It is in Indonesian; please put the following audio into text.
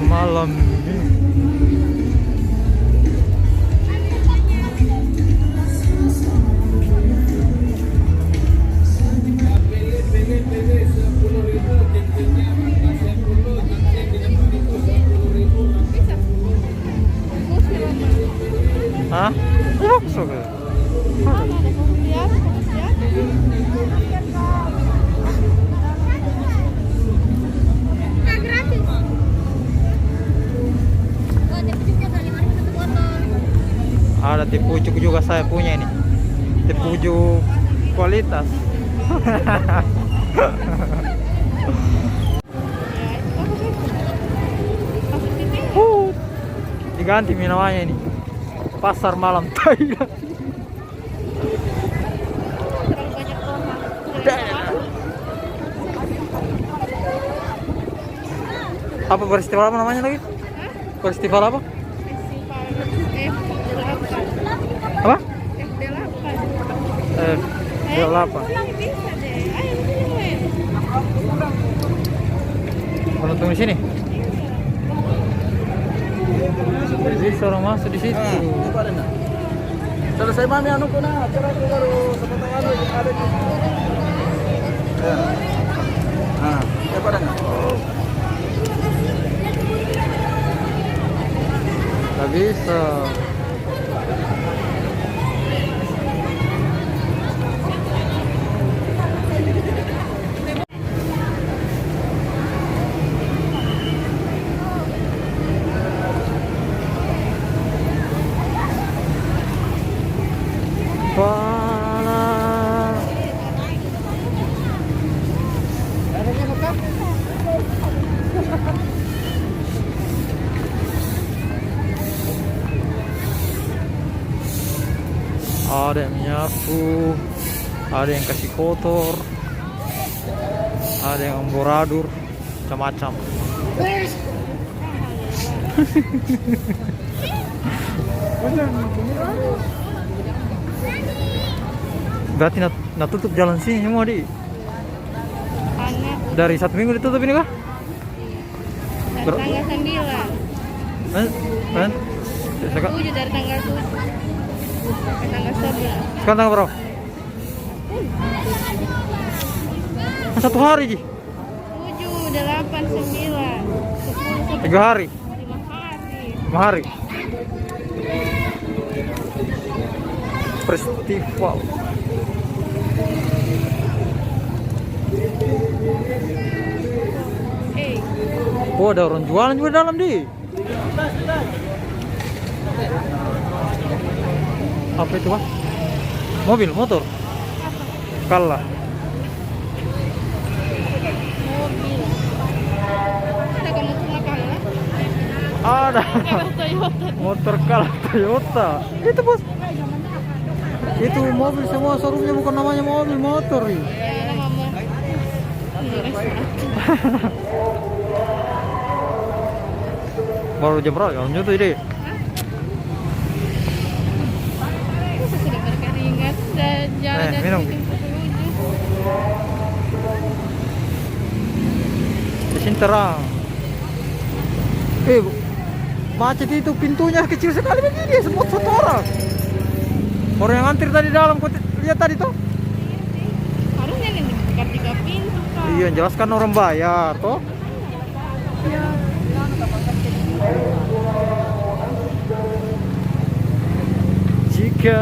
malam ini. Hah? Ya, masuk ya. Ada tipu ujuk juga saya punya ini. Tipu ujuk kualitas. Diganti namanya ini. Pasar malam Thailand. Apa festival apa namanya lagi? Festival apa? Apa? FD8. Penonton di sini. Bisa orang masuk di situ. Selesai mami anu kuna acara itu baru sepotong anu ada di. Ya. Ah, ya pada enggak? Gak bisa. Ada yang menyapu, ada yang kasih kotor, ada yang amburadul, macam-macam. Berarti nak tutup jalan sini semua di. Dari 1 minggu ditutup ini kah? Dari tanggal 9. Tujuh dari tanggal 7 sampai tanggal 11. Sekarang tanggal berapa? 1 hari Ji. 7, 8, 9, 10, 3 hari. 5 hari. 5 hari. Festival. Oh, ada orang jualan juga dalam di. Apa itu, Pak? Mobil, motor? Kalah. Mobil. Ada kamu cuma kalah? Ada. Kalah Toyota. Motor kalah Toyota. Itu, Bos. Itu mobil semua showroomnya bukan namanya mobil, motor. Ya, nama mama. Baru jam berapa? Jam itu ide. Sudah berkeringat dan jalan dari minum. ujung ke ujung. Di sini terang. Macet itu pintunya kecil sekali begini, semut satu orang. Orang yang antri tadi dalam, kau lihat tadi tuh? Harusnya yang dibuka 3 pintu kan. Iya, jelaskan orang bayar toh. Jika